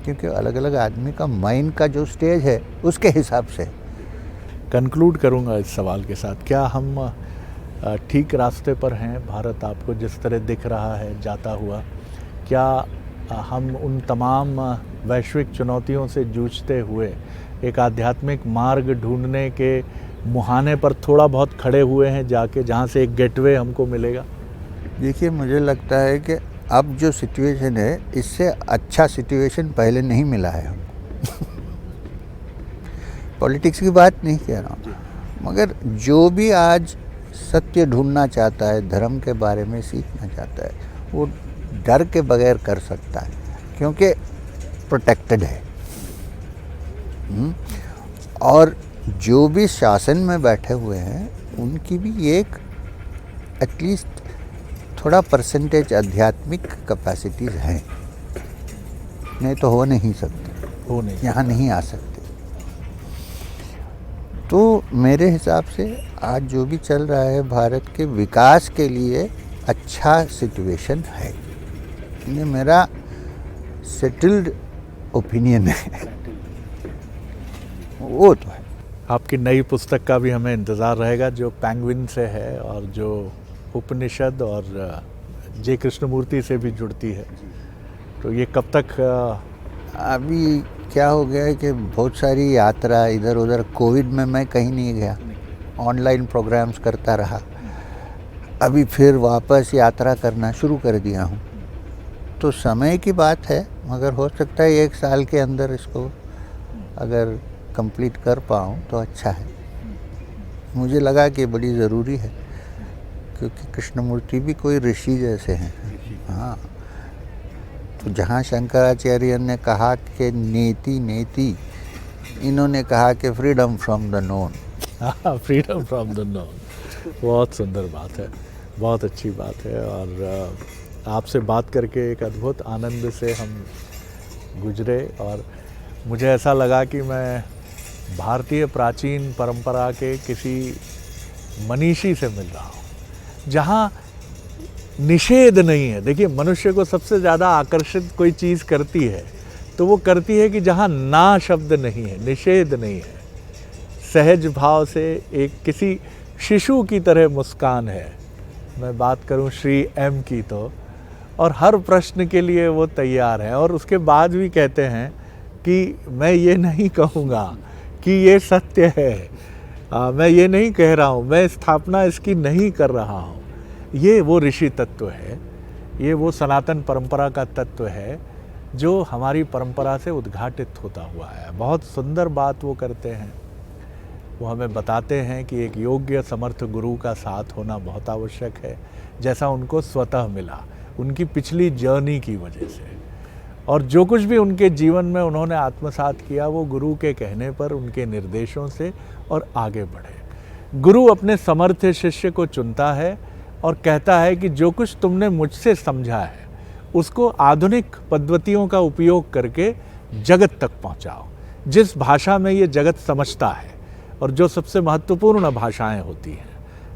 क्योंकि अलग अलग आदमी का माइंड का जो स्टेज है उसके हिसाब से। कंक्लूड करूँगा इस सवाल के साथ, क्या हम ठीक रास्ते पर हैं? भारत आपको जिस तरह दिख रहा है जाता हुआ, क्या हम उन तमाम वैश्विक चुनौतियों से जूझते हुए एक आध्यात्मिक मार्ग ढूंढने के मुहाने पर थोड़ा बहुत खड़े हुए हैं जाके, जहाँ से एक गेटवे हमको मिलेगा? देखिए, मुझे लगता है कि अब जो सिचुएशन है इससे अच्छा सिचुएशन पहले नहीं मिला है हमको। पॉलिटिक्स की बात नहीं कह रहा हूँ, मगर जो भी आज सत्य ढूंढना चाहता है, धर्म के बारे में सीखना चाहता है, वो डर के बगैर कर सकता है, क्योंकि प्रोटेक्टेड है। और जो भी शासन में बैठे हुए हैं उनकी भी एक एटलीस्ट थोड़ा परसेंटेज आध्यात्मिक कैपेसिटीज़ हैं, नहीं तो हो नहीं सकते, यहाँ नहीं आ सकते। तो मेरे हिसाब से आज जो भी चल रहा है भारत के विकास के लिए अच्छा सिचुएशन है, ये मेरा सेटल्ड ओपिनियन है। वो तो है। आपकी नई पुस्तक का भी हमें इंतज़ार रहेगा, जो पेंगुइन से है और जो उपनिषद और जे कृष्णमूर्ति से भी जुड़ती है। तो ये कब तक? अभी क्या हो गया है कि बहुत सारी यात्रा इधर उधर, कोविड में मैं कहीं नहीं गया, ऑनलाइन प्रोग्राम्स करता रहा। अभी फिर वापस यात्रा करना शुरू कर दिया हूँ। तो समय की बात है, मगर हो सकता है 1 साल के अंदर इसको अगर कंप्लीट कर पाऊँ तो अच्छा है। मुझे लगा कि बड़ी ज़रूरी है, क्योंकि कृष्णमूर्ति भी कोई ऋषि जैसे हैं। हाँ, तो जहाँ शंकराचार्य ने कहा कि नेति नेति, इन्होंने कहा कि freedom from the known. Freedom from the known, बहुत सुंदर बात है, बहुत अच्छी बात है। और आपसे बात करके एक अद्भुत आनंद से हम गुजरे, और मुझे ऐसा लगा कि मैं भारतीय प्राचीन परंपरा के किसी मनीषी से मिल रहा हूँ, जहाँ निषेध नहीं है। देखिए, मनुष्य को सबसे ज़्यादा आकर्षित कोई चीज़ करती है तो वो करती है कि जहाँ ना शब्द नहीं है, निषेध नहीं है, सहज भाव से एक किसी शिशु की तरह मुस्कान है। मैं बात करूँ श्री एम की तो, और हर प्रश्न के लिए वो तैयार है, और उसके बाद भी कहते हैं कि मैं ये नहीं कहूँगा कि ये सत्य है, मैं ये नहीं कह रहा हूँ, मैं स्थापना इसकी नहीं कर रहा हूँ। ये वो ऋषि तत्व है, ये वो सनातन परंपरा का तत्व है जो हमारी परंपरा से उद्घाटित होता हुआ है। बहुत सुंदर बात वो करते हैं, वो हमें बताते हैं कि एक योग्य समर्थ गुरु का साथ होना बहुत आवश्यक है, जैसा उनको स्वतः मिला उनकी पिछली जर्नी की वजह से। और जो कुछ भी उनके जीवन में उन्होंने आत्मसात किया वो गुरु के कहने पर, उनके निर्देशों से, और आगे बढ़े। गुरु अपने समर्थ शिष्य को चुनता है और कहता है कि जो कुछ तुमने मुझसे समझा है उसको आधुनिक पद्धतियों का उपयोग करके जगत तक पहुंचाओ, जिस भाषा में ये जगत समझता है, और जो सबसे महत्वपूर्ण भाषाएं होती हैं।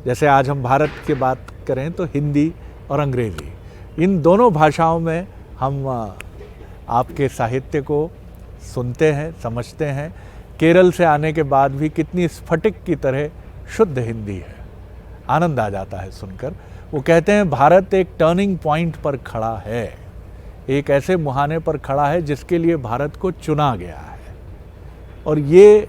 जैसे आज हम भारत की बात करें तो हिंदी और अंग्रेज़ी, इन दोनों भाषाओं में हम आपके साहित्य को सुनते हैं, समझते हैं। केरल से आने के बाद भी कितनी स्फटिक की तरह शुद्ध हिंदी है, आनंद आ जाता है सुनकर। वो कहते हैं सब एक टर्निंग पॉइंट पर खड़ा है, एक ऐसे मुहाने पर खड़ा है जिसके लिए भारत को चुना गया है, और ये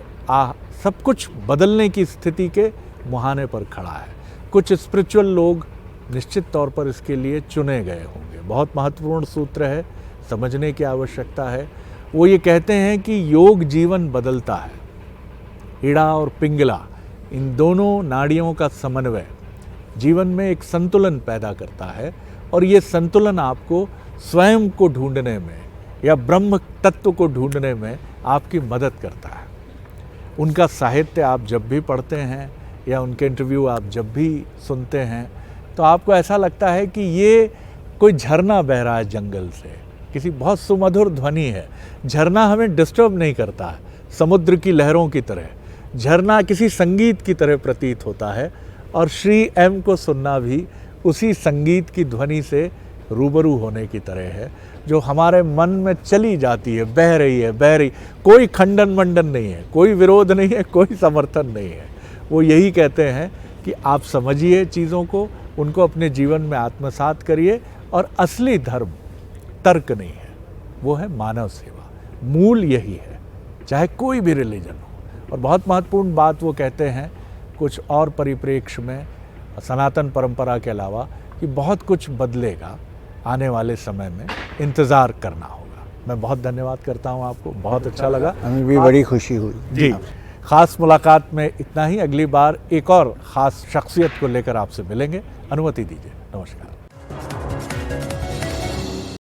सब कुछ बदलने की स्थिति के मुहाने पर खड़ा है। कुछ स्पिरिचुअल लोग निश्चित तौर पर इसके लिए चुने गए होंगे। बहुत महत्वपूर्ण सूत्र है, समझने की आवश्यकता है। वो ये कहते हैं कि योग जीवन बदलता है। इड़ा और पिंगला, इन दोनों नाड़ियों का समन्वय जीवन में एक संतुलन पैदा करता है, और ये संतुलन आपको स्वयं को ढूंढने में या ब्रह्म तत्व को ढूंढने में आपकी मदद करता है। उनका साहित्य आप जब भी पढ़ते हैं या उनके इंटरव्यू आप जब भी सुनते हैं तो आपको ऐसा लगता है कि ये कोई झरना बह रहा है जंगल से, किसी बहुत सुमधुर ध्वनि है। झरना हमें डिस्टर्ब नहीं करता है, समुद्र की लहरों की तरह। झरना किसी संगीत की तरह प्रतीत होता है, और श्री एम को सुनना भी उसी संगीत की ध्वनि से रूबरू होने की तरह है, जो हमारे मन में चली जाती है, बह रही। कोई खंडन मंडन नहीं है, कोई विरोध नहीं है, कोई समर्थन नहीं है। वो यही कहते हैं कि आप समझिए चीज़ों को, उनको अपने जीवन में आत्मसात करिए, और असली धर्म तर्क नहीं है, वो है मानव सेवा। मूल यही है, चाहे कोई भी रिलीजन हो। और बहुत महत्वपूर्ण बात वो कहते हैं कुछ और परिप्रेक्ष्य में, सनातन परंपरा के अलावा, कि बहुत कुछ बदलेगा आने वाले समय में, इंतज़ार करना होगा। मैं बहुत धन्यवाद करता हूँ आपको, बहुत अच्छा लगा, हमें भी बड़ी खुशी हुई जी। ख़ास मुलाकात में इतना ही। अगली बार एक और ख़ास शख्सियत को लेकर आपसे मिलेंगे। अनुमति दीजिए, नमस्कार।